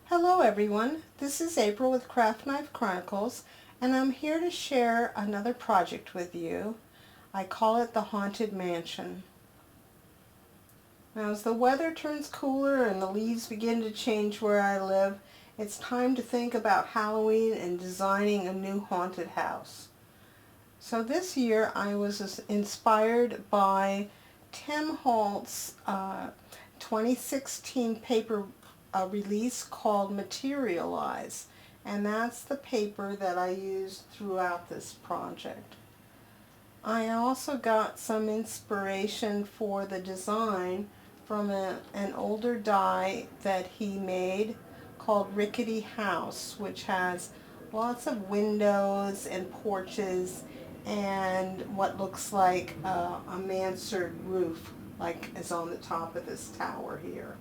Hello everyone, this is April with Craft Knife Chronicles, and I'm here to share another project with you. I call it the Haunted Mansion. Now as the weather turns cooler and the leaves begin to change where I live, it's time to think about Halloween and designing a new haunted house. So this year I was inspired by Tim Holt's 2016 paper release called Materialize, and that's the paper that I used throughout this project. I also got some inspiration for the design from an older die that he made called Rickety House, which has lots of windows and porches and what looks like a mansard roof, like is on the top of this tower here.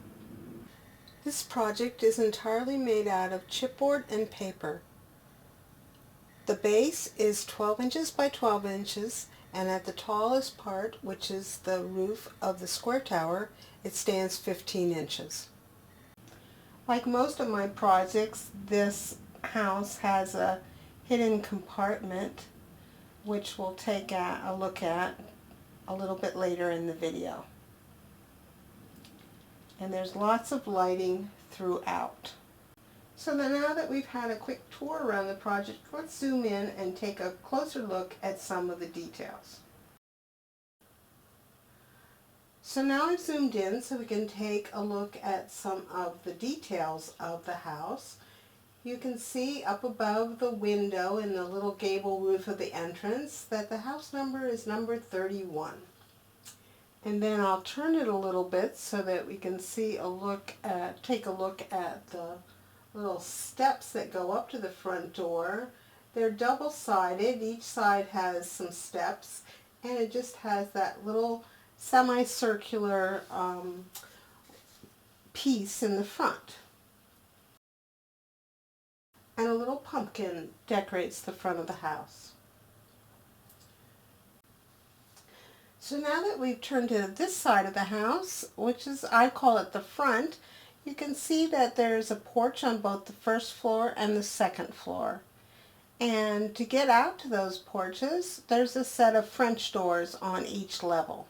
This project is entirely made out of chipboard and paper. The base is 12 inches by 12 inches, and at the tallest part, which is the roof of the square tower, it stands 15 inches. Like most of my projects, this house has a hidden compartment, which we'll take a look at a little bit later in the video. And there's lots of lighting throughout. So then now that we've had a quick tour around the project, let's zoom in and take a closer look at some of the details. So now I've zoomed in so we can take a look at some of the details of the house. You can see up above the window in the little gable roof of the entrance that the house number is number 31. And then I'll turn it a little bit so that we can take a look at the little steps that go up to the front door. They're double-sided. Each side has some steps, and it just has that little semicircular piece in the front. And a little pumpkin decorates the front of the house. So now that we've turned to this side of the house, which is, I call it the front, you can see that there's a porch on both the first floor and the second floor. And to get out to those porches, there's a set of French doors on each level.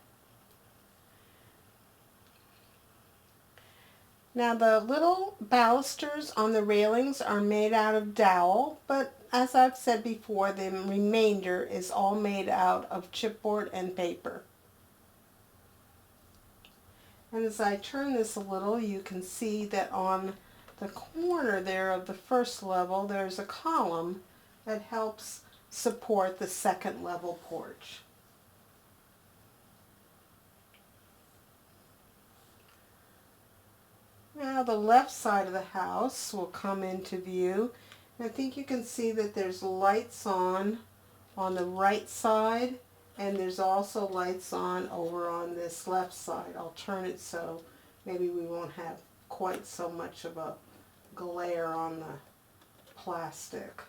Now the little balusters on the railings are made out of dowel, but as I've said before, the remainder is all made out of chipboard and paper. And as I turn this a little, you can see that on the corner there of the first level, there's a column that helps support the second level porch. Now the left side of the house will come into view. I think you can see that there's lights on the right side, and there's also lights on over on this left side. I'll turn it so maybe we won't have quite so much of a glare on the plastic.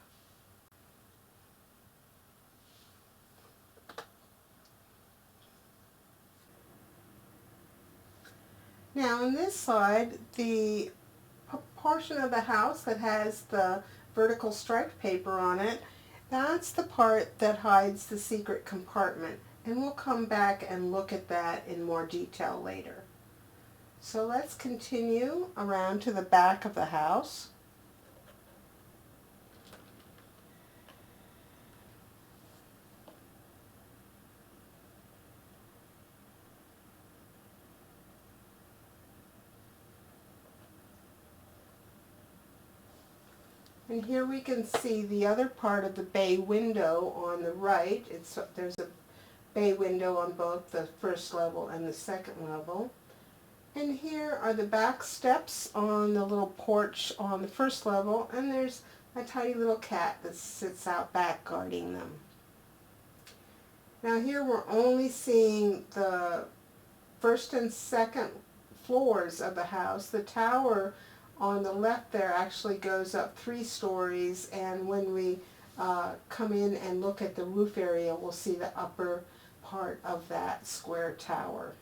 Now on this side, the portion of the house that has the vertical striped paper on it, that's the part that hides the secret compartment, and we'll come back and look at that in more detail later. So let's continue around to the back of the house. And here we can see the other part of the bay window on the right. There's a bay window on both the first level and the second level. And here are the back steps on the little porch on the first level, and there's a tiny little cat that sits out back guarding them. Now here we're only seeing the first and second floors of the house. The tower on the left there actually goes up 3 stories, and when we come in and look at the roof area, we'll see the upper part of that square tower.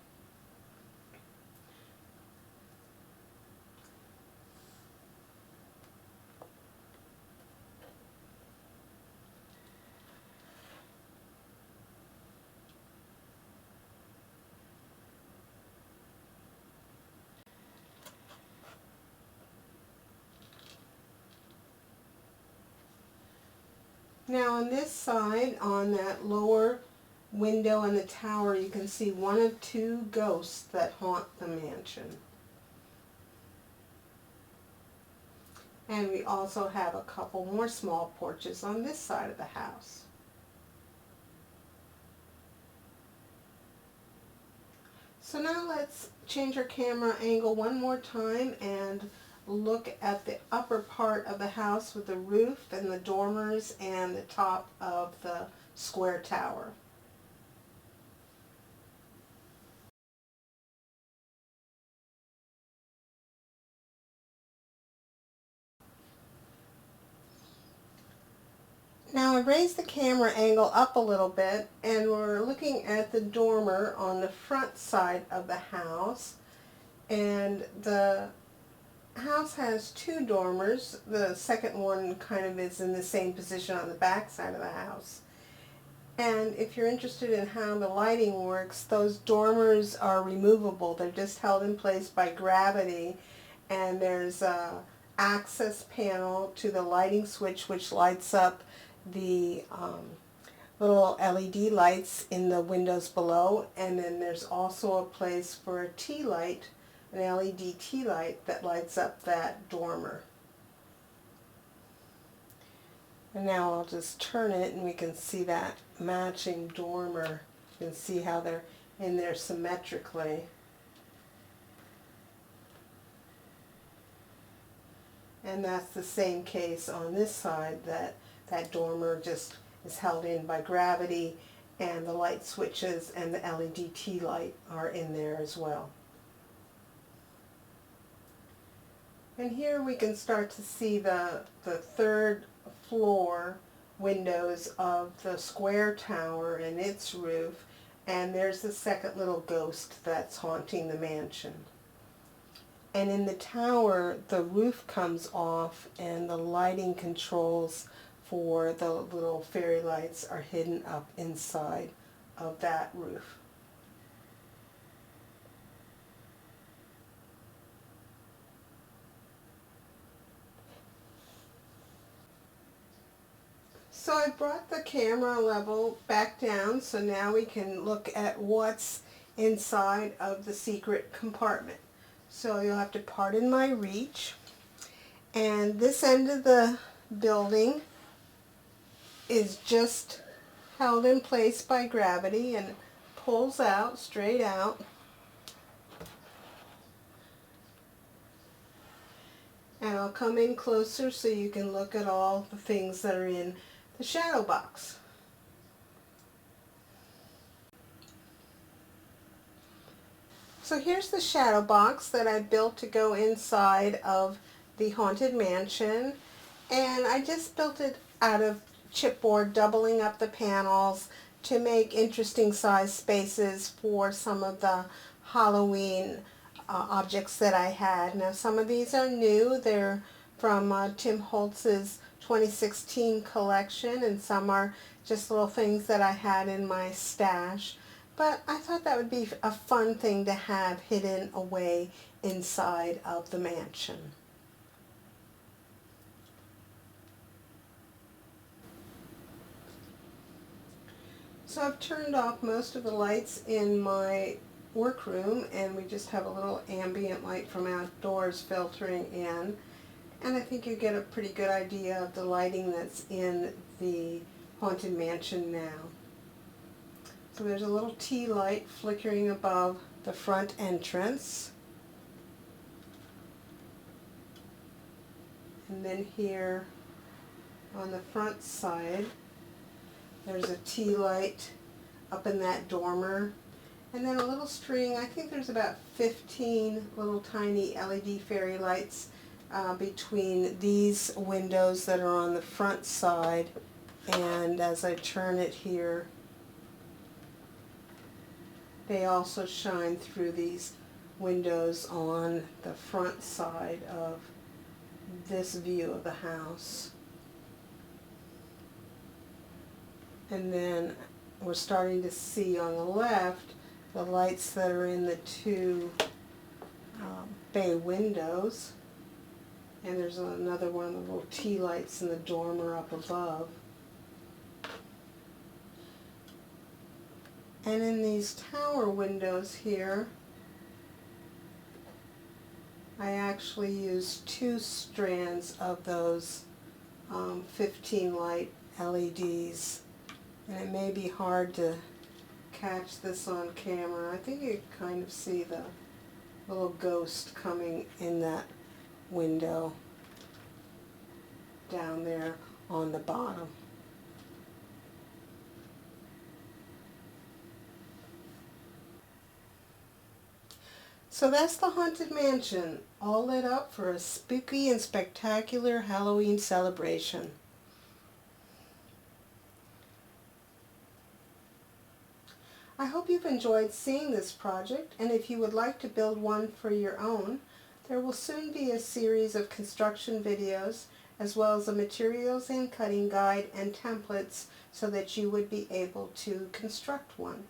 Now on this side, on that lower window in the tower, you can see one of two ghosts that haunt the mansion. And we also have a couple more small porches on this side of the house. So now let's change our camera angle one more time and look at the upper part of the house with the roof and the dormers and the top of the square tower. Now I raised the camera angle up a little bit and we're looking at the dormer on the front side of the house, and the house has two dormers. The second one kind of is in the same position on the back side of the house. And if you're interested in how the lighting works, those dormers are removable. They're just held in place by gravity, and there's a access panel to the lighting switch which lights up the little LED lights in the windows below, and then there's also a place for a tea light, an LED tea light that lights up that dormer. And now I'll just turn it and we can see that matching dormer. You can see how they're in there symmetrically. And that's the same case on this side, that dormer just is held in by gravity, and the light switches and the LED tea light are in there as well. And here we can start to see the third floor windows of the square tower and its roof, and there's the second little ghost that's haunting the mansion. And in the tower, the roof comes off and the lighting controls for the little fairy lights are hidden up inside of that roof. So I brought the camera level back down, so now we can look at what's inside of the secret compartment. So you'll have to pardon my reach. And this end of the building is just held in place by gravity and pulls out, straight out. And I'll come in closer so you can look at all the things that are in the shadow box. So here's the shadow box that I built to go inside of the haunted mansion, and I just built it out of chipboard, doubling up the panels to make interesting size spaces for some of the Halloween objects that I had. Now some of these are new. They're from Tim Holtz's 2016 collection, and some are just little things that I had in my stash. But I thought that would be a fun thing to have hidden away inside of the mansion. So I've turned off most of the lights in my workroom, and we just have a little ambient light from outdoors filtering in. And I think you get a pretty good idea of the lighting that's in the haunted mansion now. So there's a little tea light flickering above the front entrance. And then here on the front side, there's a tea light up in that dormer. And then a little string, I think there's about 15 little tiny LED fairy lights between these windows that are on the front side. And as I turn it here, they also shine through these windows on the front side of this view of the house. And then we're starting to see on the left the lights that are in the two bay windows. And there's another one of the little tea lights in the dormer up above. And in these tower windows here, I actually used 2 strands of those 15 light LEDs. And it may be hard to catch this on camera. I think you can kind of see the little ghost coming in that window down there on the bottom. So that's the Haunted Mansion, all lit up for a spooky and spectacular Halloween celebration. I hope you've enjoyed seeing this project, and if you would like to build one for your own, there will soon be a series of construction videos as well as a materials and cutting guide and templates so that you would be able to construct one.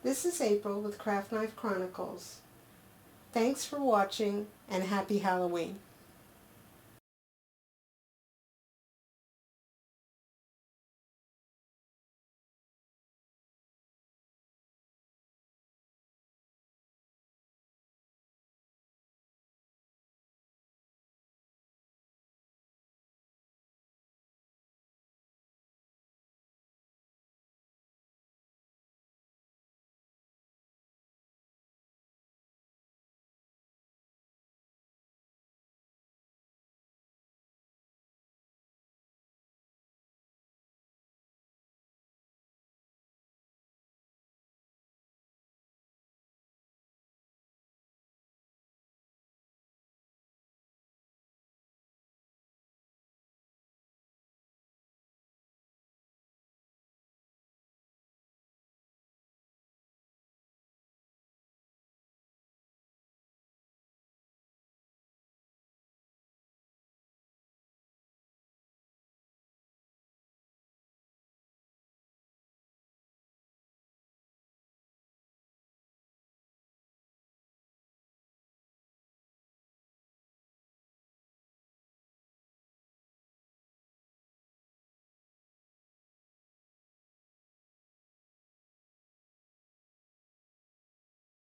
This is April with Craft Knife Chronicles. Thanks for watching and happy Halloween.